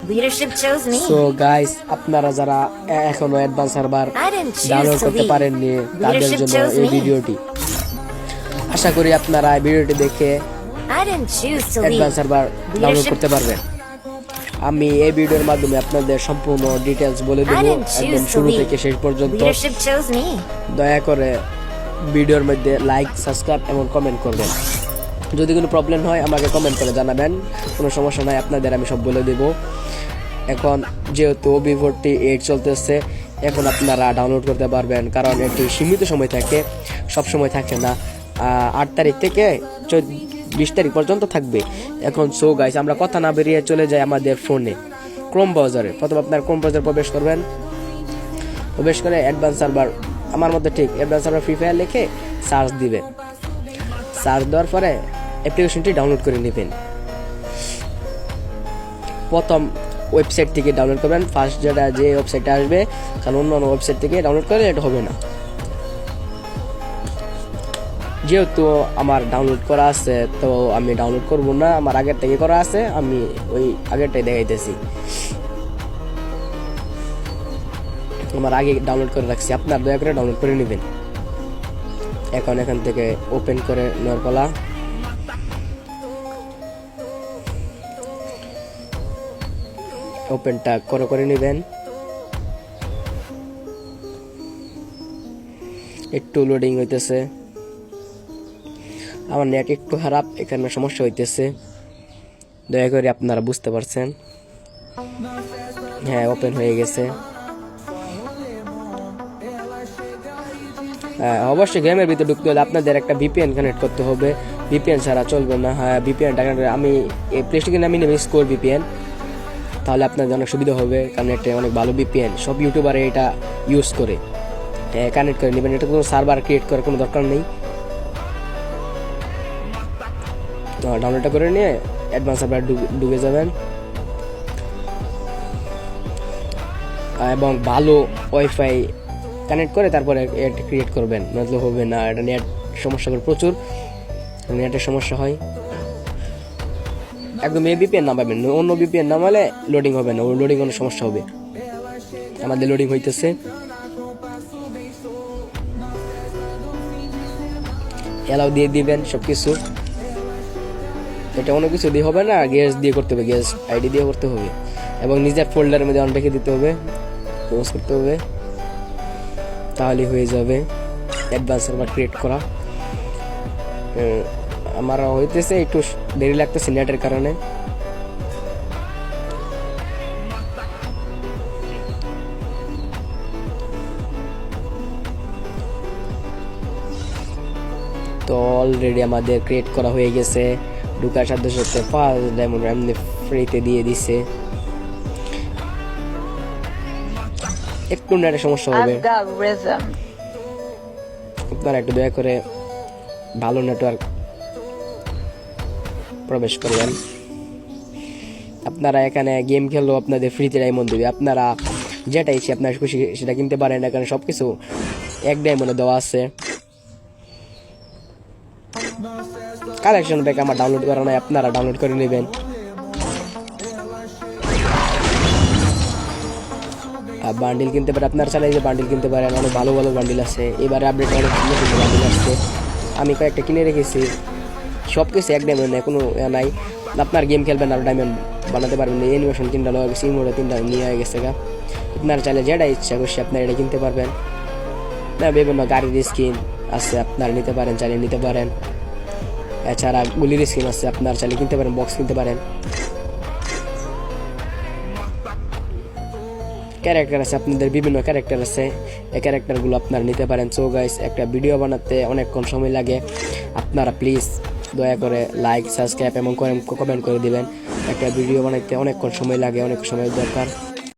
Leadership chose me. So guys, আপনারা যারা এখনো advance server I didn't download choose to করতে lead. পারেননি তাদের Leadership জন্য chose এই me. ভিডিওটি। আশা করি আপনারা এই ভিডিওটি দেখে I didn't choose to advance lead. Server download করতে পারবেন। আমি এই ভিডিওর মাধ্যমে আপনাদের সম্পূর্ণ ডিটেইলস বলে I দেব didn't একদম choose to শুরু lead. থেকে শেষ পর্যন্ত। Leadership chose me. দয়া করে ভিডিওর মধ্যে লাইক, সাবস্ক্রাইব এবং কমেন্ট করবেন। যদি কোনো প্রবলেম হয় আমাকে কমেন্ট করে জানাবেন, কোনো সমস্যা নাই, আপনাদের আমি সব বলে দেব। এখন যেহেতু OB48 চলতেছে, এখন আপনারা ডাউনলোড করতে পারবেন, কারণ এটি সীমিত সময় থাকে, সব সময় থাকে না। 8 তারিখ থেকে 20 তারিখ পর্যন্ত থাকবে। এখন সো গাইস, আমরা কথা না বেরিয়ে চলে যাই আমাদের ফোনে ক্রোম ব্রাউজারে। প্রথমে আপনার ক্রোম ব্রাউজার প্রবেশ করবেন, প্রবেশ করে অ্যাডভান্স সার্ভার, আমার মধ্যে ঠিক অ্যাডভান্স সার্ভার ফ্রি ফায়ার লিখে সার্চ দিবেন। সার্চ দেওয়ার পরে অ্যাপ্লিকেশনটি ডাউনলোড করে নেবেন। প্রথম ওয়েবসাইট থেকে ডাউনলোড করবেন, ফার্স্ট যে ওয়েবসাইটে আসবে, কারণ অন্য ওয়েবসাইট থেকে ডাউনলোড করলে এটা হবে না। যেহেতু আমার ডাউনলোড করা আছে, তো আমি ডাউনলোড করব না, আমার আগের থেকে করা আছে, আমি ওই আগেরটাই দেখাইতেছি। আমার আগে ডাউনলোড করে রাখছি, আপনার দয়া করে ডাউনলোড করে নেবেন। এখন এখান থেকে ওপেন করে নেওয়ার পালা। ওপেনটা করে নেবেন। একটু লোডিং হইতেছে, আমার নেট একটু খারাপ, এখানে সমস্যা হইতেছে, দয়া করে আপনারা বুঝতে পারছেন। হ্যাঁ, ওপেন হয়ে গেছে। অবশ্যই গেমের ভিতরে ঢুকতে হলে আপনাদের একটা VPN কানেক্ট করতে হবে, VPN ছাড়া চলবে না। হ্যাঁ, VPN আমি প্লে স্টোরে নামিয়ে নেবেন স্কোর VPN, তাহলে আপনাদের অনেক সুবিধা হবে, কারণ এটা অনেক ভালো VPN, সব ইউটিউবারে এটা ইউজ করে। কানেক্ট করে নেবেন, এটা কোনো সার্ভার ক্রিয়েট করার কোনো দরকার নেই। তো ডাউনলোডটা করে নিয়ে অ্যাডভান্স সার্ভার ঢুকে যাবেন, এবং ভালো ওয়াইফাই কানেক্ট করে তারপরে এটা ক্রিয়েট করবেন, নয়তো হবে না। এটা নেট সমস্যা করে, প্রচুর নেটের সমস্যা হয়। একদম এই VPN নামাবেন, অন্য VPN নামালে লোডিং হবে না, লোডিং অনেক সমস্যা হবে। আমাদের লোডিং হইতেছে, অ্যালাউ দিয়ে দিবেন সবকিছু। এটা অন্য কিছু দিয়ে হবে না, গ্যাস দিয়ে করতে হবে, গ্যাস আইডি দিয়ে করতে হবে, এবং নিজের ফোল্ডারের মধ্যে অন রেখে দিতে হবে, ক্লোজ করতে হবে, তাহলে হয়ে যাবে অ্যাডভান্স সার্ভার ক্রিয়েট করা। আমার হইতেছে একটু দেরি লাগতেছে নেটের কারণে। তো অলরেডি আমাদের ক্রিয়েট করা হয়ে গেছে। ঢুকার সাথে সাথে 5 ডায়মন্ড এমনি ফ্রিতে দিয়ে দিছে। একটু নেটের সমস্যা হবে, আপনারা একটু দয়া করে ভালো নেটওয়ার্ক প্রবেশ করবেন। আপনারা এখানে গেম খেললেও আপনাদের ফ্রিতে ডায়মন্ড দেবে, আপনারা যেটা ইচ্ছে আপনার খুশি সেটা কিনতে পারেন। এখানে সবকিছু 1 ডায়মন্ডে দেওয়া আছে। কালেকশন প্যাক আমার ডাউনলোড করা নাই, আপনারা ডাউনলোড করে নেবেন। বান্ডিল কিনতে পারেন, আপনার চাইলে যে বান্ডিল কিনতে পারেন, অনেক ভালো ভালো বান্ডিল আছে। এবারে আপডেট অনেক সুন্দর বান্ডিল আসছে, আমি কয়েকটা কিনে রেখেছি। সব কিছু 1 ডায়মন্ড নেই, কোনো নাই। আপনার গেম খেলবেন আর ডায়মন্ড বানাতে পারবেন। অ্যানিমেশন 3টা লোক গেছে, ইমোটে 3টা নিয়ে হয়ে গেছে গা। আপনার চাইলে যেটা ইচ্ছা করছে আপনার এটা কিনতে পারবেন। না, বিভিন্ন গাড়ির স্কিন আছে, আপনারা নিতে পারেন, চাইলে নিতে পারেন। এছাড়া গুলির স্কিন আছে, আপনার চাইলে কিনতে পারেন, বক্স কিনতে পারেন। ক্যারেক্টার আছে, আপনাদের বিভিন্ন ক্যারেক্টার আছে, এই ক্যারেক্টারগুলো আপনারা নিতে পারেন। সো গাইস, একটা ভিডিও বানাতে অনেকক্ষণ সময় লাগে, আপনারা প্লিজ দয়া করে লাইক, সাবস্ক্রাইব এবং কমেন্ট করে দিবেন। একটা ভিডিও বানাইতে অনেকক্ষণ সময় লাগে, অনেক সময় দরকার।